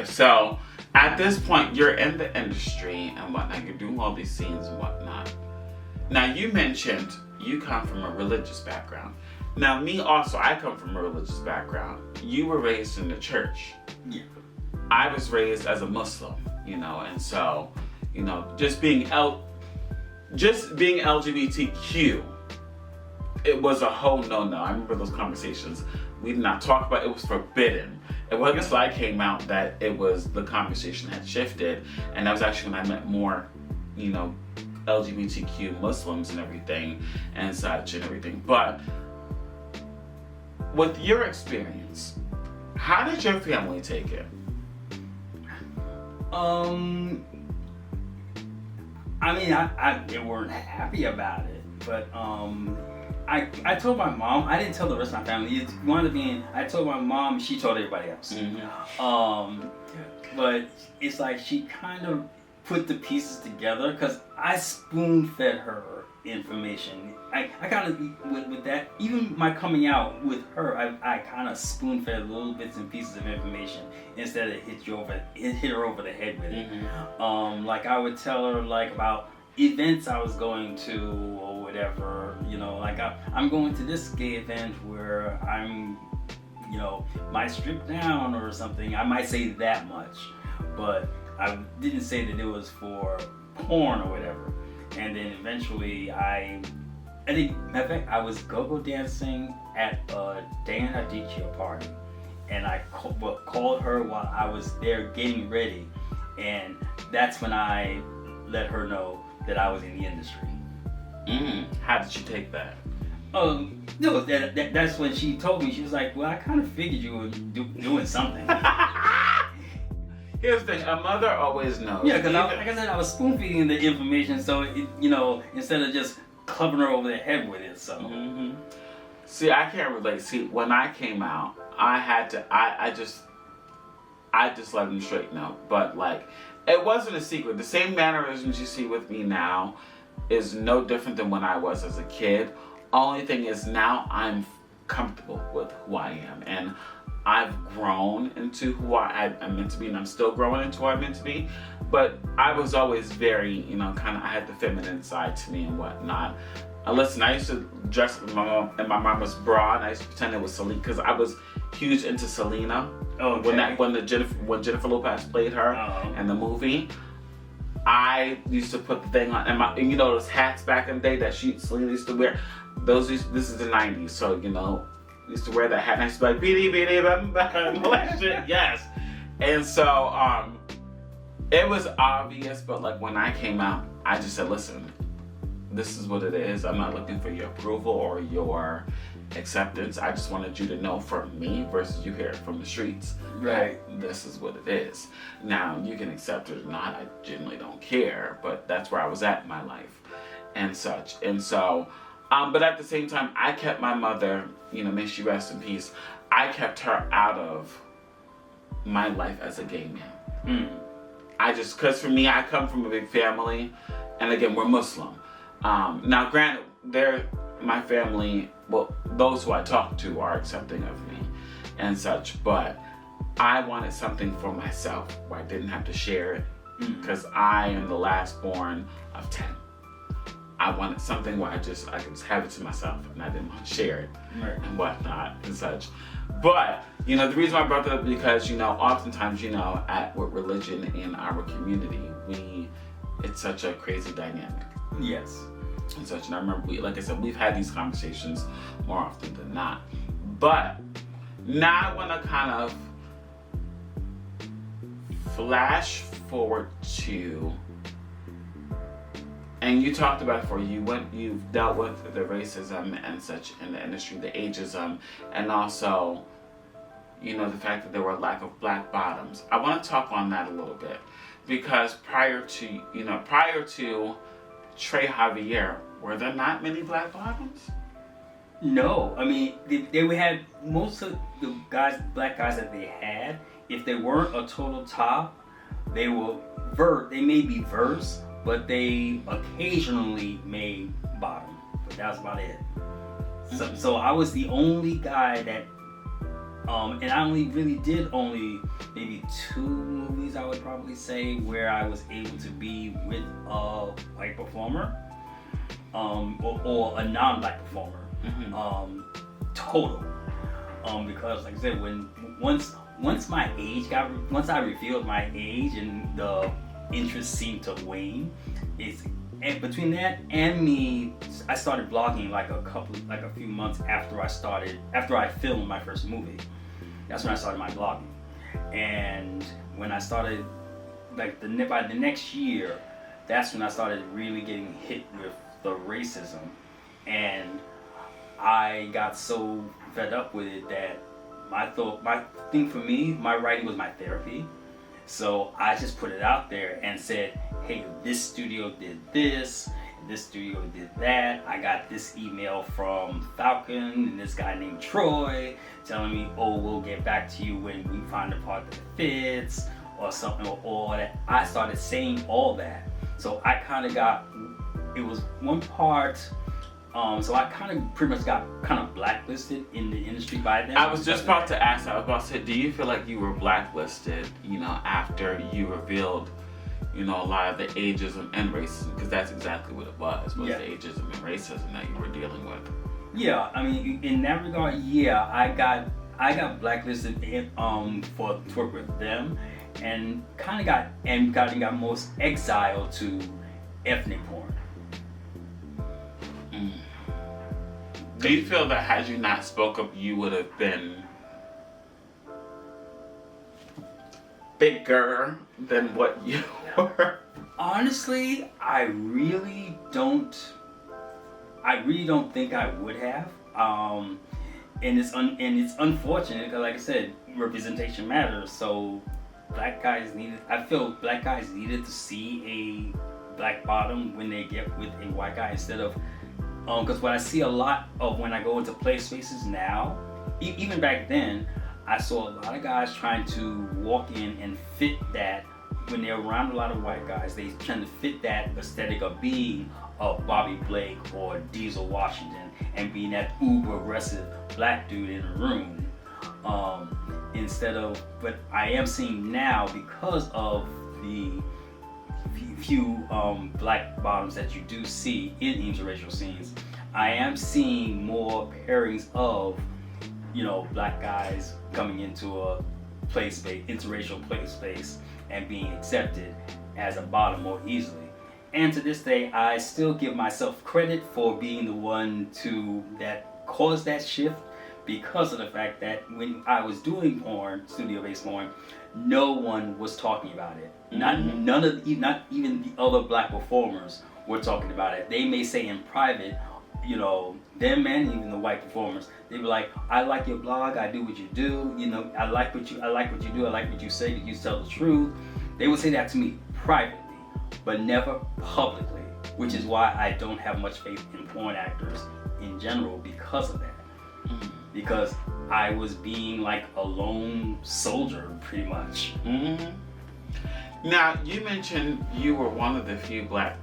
So at this point, you're in the industry and whatnot. You're doing all these scenes and whatnot. Now, you mentioned you come from a religious background. Now, me also, I come from a religious background. You were raised in the church. Yeah. I was raised as a Muslim, and so, just being LGBTQ, it was a whole no-no. I remember those conversations. We did not talk about it. It was forbidden. It wasn't until I came out that the conversation had shifted, and that was actually when I met more, LGBTQ Muslims and everything and such and everything. But with your experience, how did your family take it? They weren't happy about it, but I told my mom. I didn't tell the rest of my family. I told my mom. She told everybody else. Mm-hmm. But it's like she kind of put the pieces together because I spoon-fed her information. I kind of with that. Even my coming out with her, I kind of spoon-fed little bits and pieces of information instead of hit her over the head with it. Mm-hmm. Like I would tell her about events I was going to or whatever, I'm going to this gay event where I'm, might strip down or something. I might say that much, but I didn't say that it was for porn or whatever. And then eventually I think, matter of fact, I was go-go dancing at a Dan Aditya party, and I called her while I was there getting ready, and that's when I let her know that I was in the industry. How did she take that? No, that's when she told me. She was like, well, I kind of figured you were doing something. Here's the thing, a mother always knows. Yeah, because like I said, I was spoon feeding the information, so instead of just clubbing her over the head with it. So. Mm-hmm. See, I can't relate. See, when I came out, I just let them straight know. But it wasn't a secret. The same mannerisms you see with me now is no different than when I was as a kid. Only thing is now I'm comfortable with who I am, and I've grown into who I'm meant to be, and I'm still growing into who I'm meant to be. But I was always very, I had the feminine side to me and whatnot. Listen, I used to dress up in my mama's bra, and I used to pretend it was Selena, because I was huge into Selena. Okay. When Jennifer Lopez played her in the movie, I used to put the thing on, and those hats back in the day that Selena used to wear. This is the 90s, so used to wear that hat, and I used to be like, beady, beady, bam, bam, all that shit, yes. And so, it was obvious, but when I came out, I just said, listen, this is what it is. I'm not looking for your approval or your acceptance. I just wanted you to know from me versus you hear it from the streets. Right. This is what it is. Now, you can accept it or not. I genuinely don't care, but that's where I was at in my life and such. And so, but at the same time, I kept my mother, may she rest in peace, I kept her out of my life as a gay man. Because for me, I come from a big family, and again, we're Muslim. Now, granted, my family, those who I talk to are accepting of me and such, but I wanted something for myself where I didn't have to share it, because I am the last born of 10. I wanted something where I could just have it to myself, and I didn't want to share it and whatnot and such. But, the reason I brought that up because, oftentimes, with religion in our community, it's such a crazy dynamic. Yes. And such, and I remember, like I said, we've had these conversations more often than not. But now I want to kind of flash forward to, and you talked about it before, you've dealt with the racism and such in the industry, the ageism, and also, the fact that there were a lack of black bottoms. I want to talk on that a little bit, because prior to Trey Xavier, were there not many black bottoms? No, they had most of the black guys that they had. If they weren't a total top, they may be verse, but they occasionally made bottom. But that was about it. So I was the only guy that And I only really did maybe 2 movies, I would probably say, where I was able to be with a white performer, or a non-black performer, total. Because like I said, once I revealed my age and the interest seemed to wane, and between that and me, I started blogging like a few months after I filmed my first movie. That's when I started my blogging. And when I started, like by the next year, that's when I started really getting hit with the racism. And I got so fed up with it that my thing for me, my writing was my therapy. So I just put it out there and said, hey, this studio did this studio did that. I got this email from Falcon and this guy named Troy telling me, oh, we'll get back to you when we find a part that fits or something, or that. I started saying all that. So I kind of it was one part, so I kind of pretty much got kind of blacklisted in the industry by then. I was just about to ask, I was about to say, do you feel like you were blacklisted, after you revealed, a lot of the ageism and racism, because that's exactly what it was the ageism and racism that you were dealing with. Yeah, I mean, in that regard, yeah, I got blacklisted for to work with them, and got most exiled to ethnic porn. Do you feel that had you not spoke up, you would have been bigger than what you were? Honestly, I really don't think I would have. And it's unfortunate because, like I said, representation matters. So I feel black guys needed to see a black bottom when they get with a white guy instead of, because what I see a lot of when I go into play spaces now, even back then, I saw a lot of guys trying to walk in and fit that. When they're around a lot of white guys, they trying to fit that aesthetic of being a Bobby Blake or Diesel Washington and being that uber aggressive black dude in the room. Instead of, but I am seeing now, because of the few black bottoms that you do see in interracial scenes, I am seeing more pairings of, black guys coming into a play space, interracial play space, and being accepted as a bottom more easily. And to this day, I still give myself credit for being the one that caused that shift, because of the fact that when I was doing porn, studio-based porn, no one was talking about it. Not even the other black performers were talking about it. They may say in private, them and even the white performers, they were like, I like your blog, I do what you do, I like what you do, I like what you say, you tell the truth. They would say that to me privately, but never publicly, which is why I don't have much faith in porn actors in general because of that. Because I was being like a lone soldier, pretty much. Now, you mentioned you were one of the few black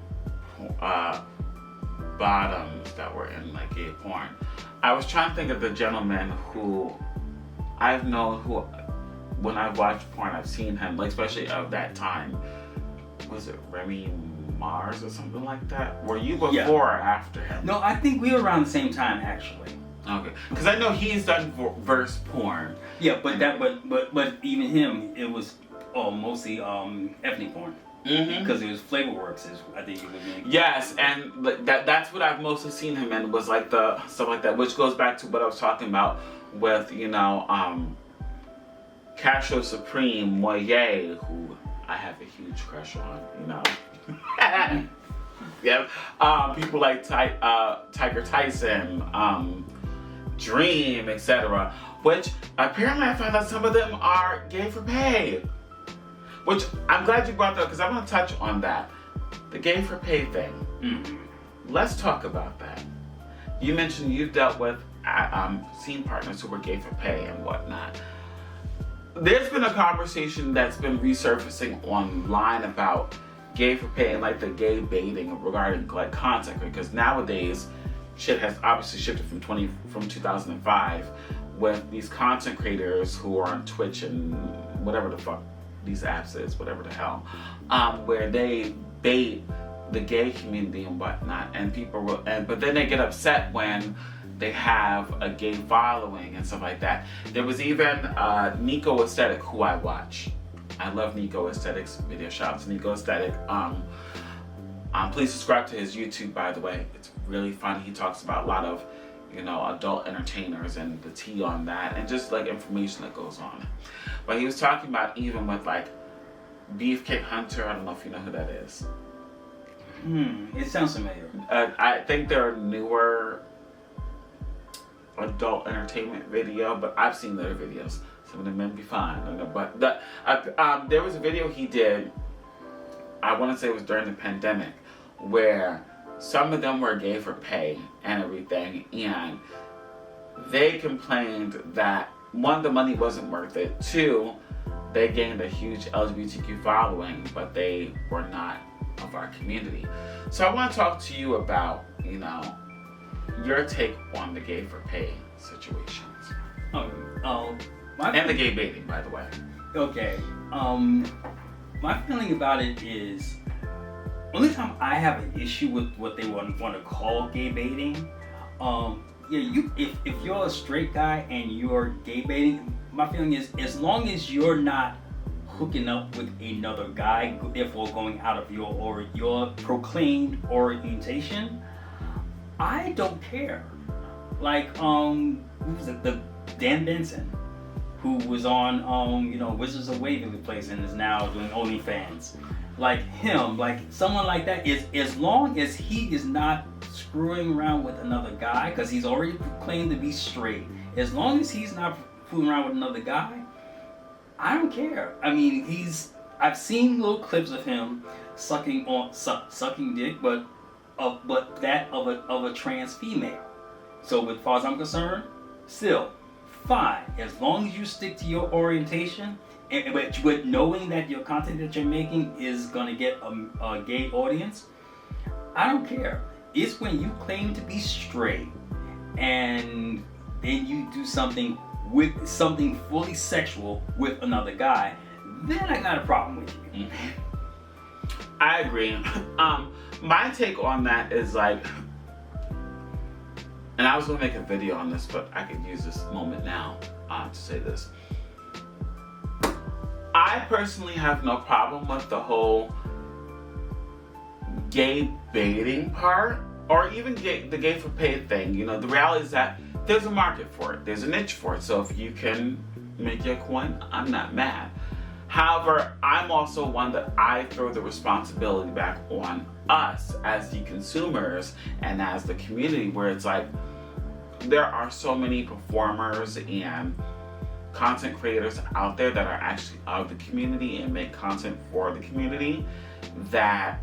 bottoms that were in like gay porn. I was trying to think of the gentleman who I've known who, when I've watched porn, I've seen him, like especially of that time. Was it Remy Mars or something like that? Were you before or after him? No, I think we were around the same time actually. Okay, because I know he's done verse porn. Yeah, but even him, it was mostly ethnic porn. Because it was Flavorworks, I think it was named. Yes, and that's what I've mostly seen him in, was like the stuff like that, which goes back to what I was talking about with Castro Supreme Moye, who I have a huge crush on. Yep. People like Tiger Tyson, Dream, etc. Which apparently I found out some of them are gay for pay. Which I'm glad you brought that up, because I want to touch on that. The gay for pay thing. Let's talk about that. You mentioned you've dealt with scene partners who were gay for pay and whatnot. There's been a conversation that's been resurfacing online about gay for pay and like the gay baiting regarding like content, because nowadays shit has obviously shifted from 2005 with these content creators who are on Twitch and whatever the fuck these apps is, whatever the hell, where they bait the gay community and whatnot, and but then they get upset when they have a gay following and stuff like that. There was even Nico Aesthetic, who I watch. I love Nico Aesthetic's video. Shout out to Nico Aesthetic. Please subscribe to his YouTube, by the way. It's really funny. He talks about a lot of, adult entertainers and the tea on that, and just like information that goes on. But he was talking about even with like Beefcake Hunter. I don't know if you know who that is. It sounds familiar. I think they're a newer adult entertainment video, but I've seen their videos. Some of them may be fine. I don't know, but there was a video he did, I want to say it was during the pandemic, where some of them were gay for pay and everything, and they complained that, one, the money wasn't worth it, two, they gained a huge LGBTQ following, but they were not of our community. So I want to talk to you about, your take on the gay for pay situations. And the gay baiting, by the way. Okay. My feeling about it is, only time I have an issue with what they want to call gay baiting, if you're a straight guy and you're gay baiting, my feeling is, as long as you're not hooking up with another guy, therefore going out of your proclaimed orientation, I don't care. Like, who was it? The Dan Benson, who was on Wizards of Waverly Place and is now doing OnlyFans. Like him, like someone like that, is as long as he is not screwing around with another guy, because he's already claimed to be straight. As long as he's not fooling around with another guy, I don't care. I mean, I've seen little clips of him sucking dick, but that of a trans female. So as far as I'm concerned, still fine, as long as you stick to your orientation, but knowing that your content that you're making is gonna get a gay audience, I don't care. It's when you claim to be straight and then you do something fully sexual with another guy, then I got a problem with you. I agree. My take on that is like, and I was gonna make a video on this, but I could use this moment now to say this. I personally have no problem with the whole gay baiting part, or even the gay for pay thing. The reality is that there's a market for it. There's a niche for it. So if you can make your coin, I'm not mad. However, I'm also one that I throw the responsibility back on us as the consumers and as the community, where it's like, there are so many performers and content creators out there that are actually of the community and make content for the community, that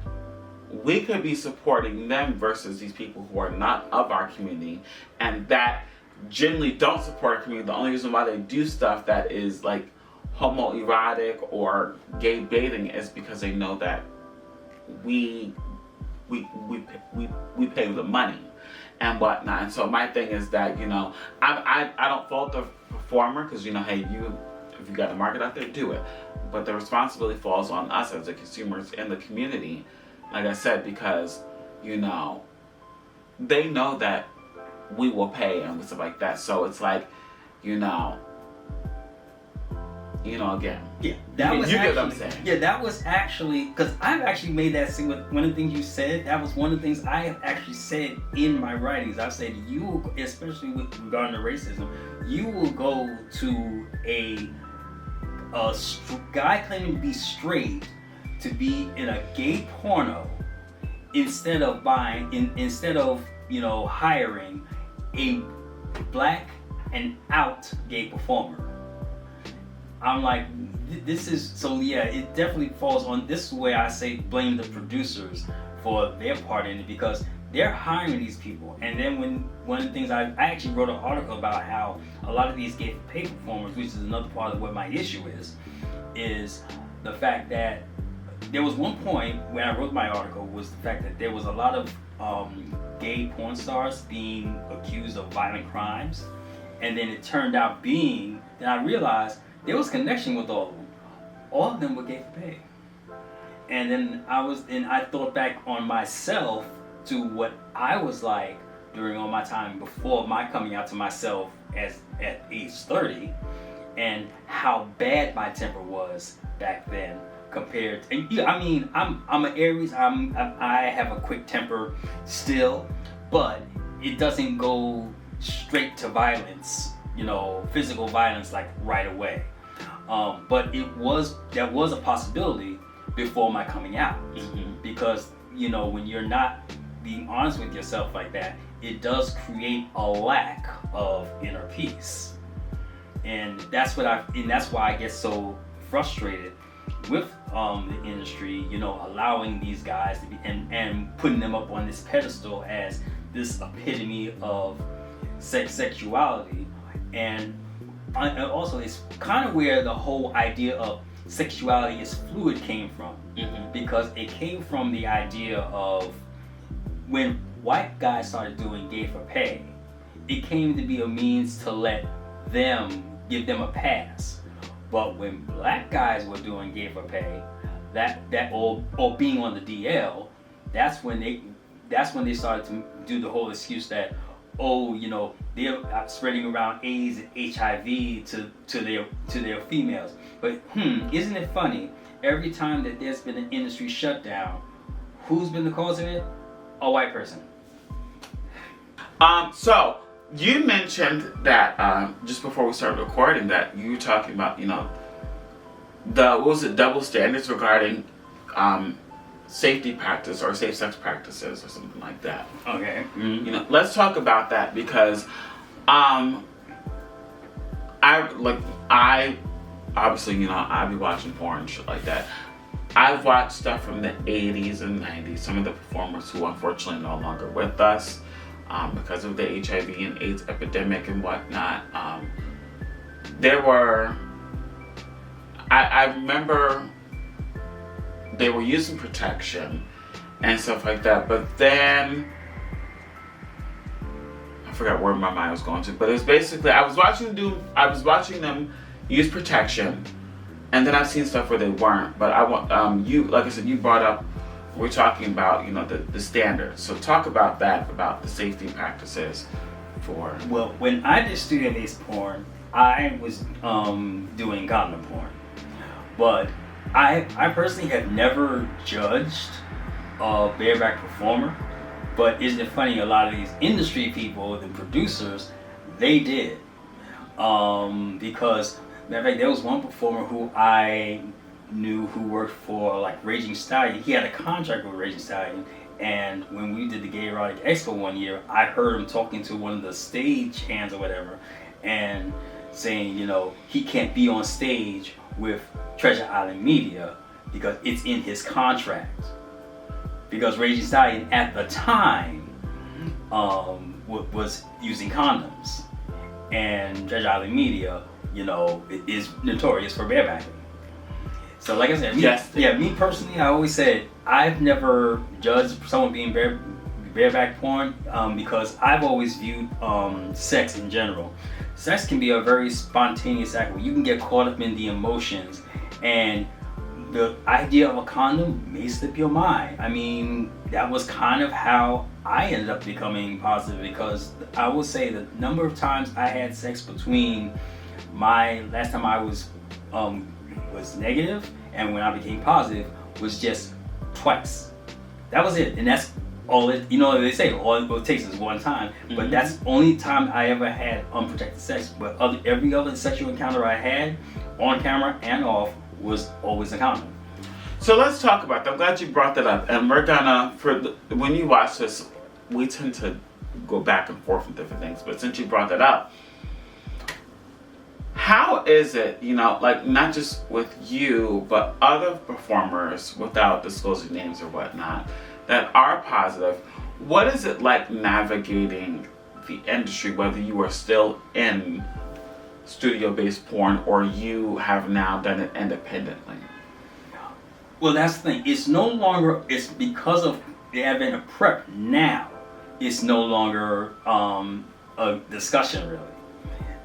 we could be supporting them versus these people who are not of our community and that generally don't support our community. The only reason why they do stuff that is like homoerotic or gay baiting is because they know that we pay the money and whatnot. And so my thing is that, I don't fault the performer, because hey, if you got a market out there, do it. But the responsibility falls on us as the consumers in the community, like I said, because they know that we will pay and stuff like that. So it's like, again. Yeah, that was you get what I'm saying. Yeah, that was actually, because I've actually made that thing with one of the things you said. That was one of the things I have actually said in my writings. I've said you, especially with regarding to racism, you will go to a guy claiming to be straight to be in a gay porno instead of hiring a black and out gay performer. I'm like, this is, so yeah, it definitely falls on, this is where I say blame the producers for their part in it, because they're hiring these people. And then when one of the things, I actually wrote an article about how a lot of these gay pay performers, which is another part of what my issue is the fact that there was one point when I wrote my article, was the fact that there was a lot of gay porn stars being accused of violent crimes. and then it turned out being, then I realized there was connection with all of them. All of them were gay for pay. And then I thought back on myself to what I was like during all my time before my coming out to myself at age 30, and how bad my temper was back then compared to, and I mean, I'm an Aries, I have a quick temper still, but it doesn't go straight to violence, physical violence, like right away. But that was a possibility before my coming out, because when you're not being honest with yourself like that, it does create a lack of inner peace, and that's why I get so frustrated with the industry, allowing these guys to be and putting them up on this pedestal as this epitome of sexuality, and also it's kind of where the whole idea of sexuality is fluid came from, because it came from the idea of when white guys started doing gay for pay, it came to be a means to give them a pass. But when black guys were doing gay for pay, or being on the DL, that's when they started to do the whole excuse that, they're spreading around AIDS and HIV to their females. But isn't it funny? Every time that there's been an industry shutdown, who's been the cause of it? A white person. So you mentioned that just before we started recording that you were talking about double standards regarding safety practice or safe sex practices or something like that. Okay. Let's talk about that, because I obviously I be watching porn and shit like that. I've watched stuff from the 80s and 90s. Some of the performers who unfortunately are no longer with us because of the HIV and AIDS epidemic and whatnot. I remember they were using protection and stuff like that, but then I forgot where my mind was going to, but it was basically I was watching them use protection, and then I've seen stuff where they weren't. But I want you, like I said, you brought up, we're talking about the standards. So talk about that, about the safety practices for. Well, when I did studio-based porn, I was doing condom porn, but I personally have never judged a bareback performer. But isn't it funny? A lot of these industry people, the producers, they did, because matter of fact, there was one performer who I knew who worked for like Raging Stallion. He had a contract with Raging Stallion, and when we did the Gay Erotic Expo one year, I heard him talking to one of the stage hands or whatever, and saying, he can't be on stage with Treasure Island Media because it's in his contract. Because Raging Stallion at the time was using condoms, and Treasure Island Media, is notorious for barebacking. So, like I said, me personally, I always said I've never judged someone being bareback porn because I've always viewed sex in general. Sex can be a very spontaneous act where you can get caught up in the emotions, and the idea of a condom may slip your mind. I mean, that was kind of how I ended up becoming positive, because I will say the number of times I had sex between my last time I was negative and when I became positive was just twice. That was it, and that's all it. They say all it takes is one time, but that's the only time I ever had unprotected sex. But every other sexual encounter I had, on camera and off, was always a condom. So let's talk about that. I'm glad you brought that up, and we're gonna when you watch this, we tend to go back and forth with different things. But since you brought that up, how is it, like not just with you, but other performers, without disclosing names or whatnot, that are positive? What is it like navigating the industry, whether you are still in studio-based porn or you have now done it independently? Well, that's the thing. It's no longer, it's because of the advent of PrEP now, it's no longer a discussion really.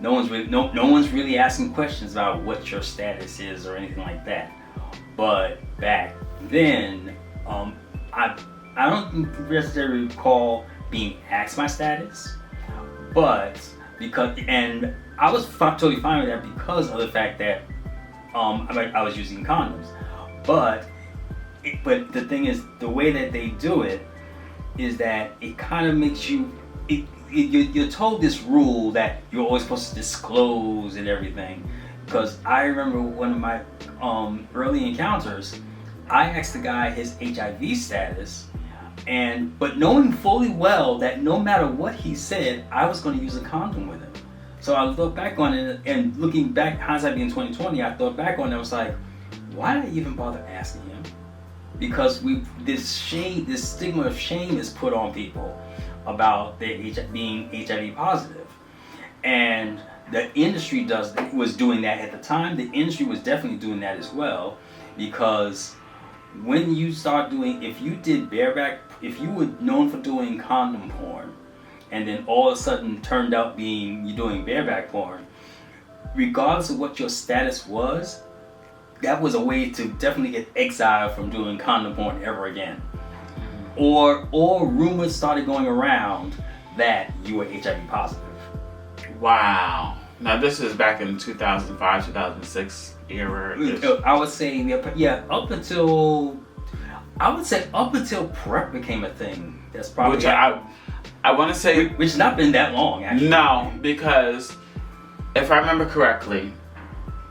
no one's really asking questions about what your status is or anything like that. But back then, I don't necessarily recall being asked my status, but and I was totally fine with that because of the fact that I was using condoms. But the thing is, the way that they do it is that it kind of makes you're told this rule that you're always supposed to disclose and everything. Because I remember one of my early encounters, I asked the guy his HIV status, but knowing fully well that no matter what he said, I was going to use a condom with him. So I look back on it, and looking back, hindsight being 2020, I thought back on it, I was like, why did I even bother asking him? Because this stigma of shame is put on people about being HIV positive, and the industry was doing that at the time. The industry was definitely doing that as well, because when you start doing, if you were known for doing condom porn, and then all of a sudden turned out you're doing bareback porn, regardless of what your status was, that was a way to definitely get exiled from doing condom porn ever again. Or rumors started going around that you were HIV positive. Wow. Now this is back in 2005, 2006 era. I would say, up until PrEP became a thing. That's probably which I want to say, which has not been that long actually. No, because if I remember correctly,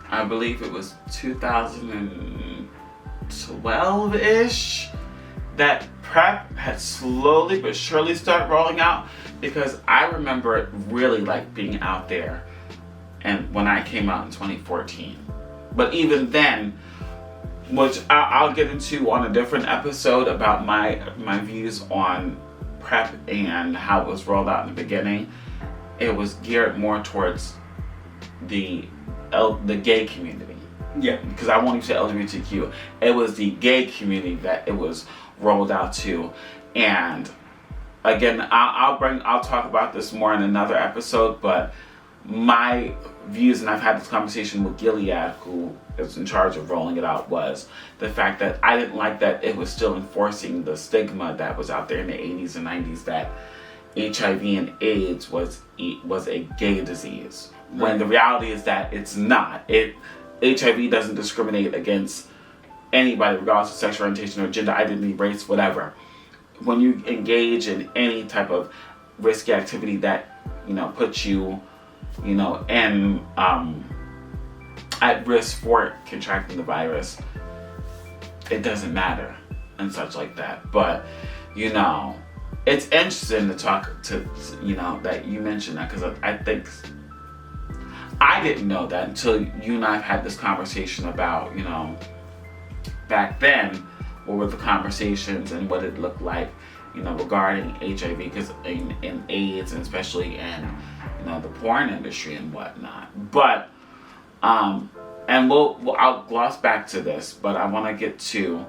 I believe it was 2012-ish that PrEP had slowly but surely started rolling out, because I remember it really like being out there, and when I came out in 2014. But even then, which I'll get into on a different episode about my views on PrEP and how it was rolled out in the beginning, it was geared more towards the gay community. Yeah. Because I won't even say LGBTQ. It was the gay community that it was rolled out to. And again, I'll talk about this more in another episode, but my views, and I've had this conversation with Gilead, who is in charge of rolling it out, was the fact that I didn't like that it was still enforcing the stigma that was out there in the 80s and 90s that HIV and AIDS was a gay disease. When the reality is that it's not. HIV doesn't discriminate against anybody regardless of sexual orientation or gender, identity, race, whatever. When you engage in any type of risky activity that puts you and at risk for contracting the virus, it doesn't matter and such like that. But it's interesting to talk to that you mentioned that, because I think I didn't know that until you and I had this conversation about back then what were the conversations and what it looked like regarding HIV, because in AIDS, and especially in the porn industry and whatnot. But and I'll gloss back to this, but I want to get to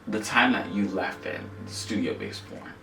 the time that you left in studio-based porn.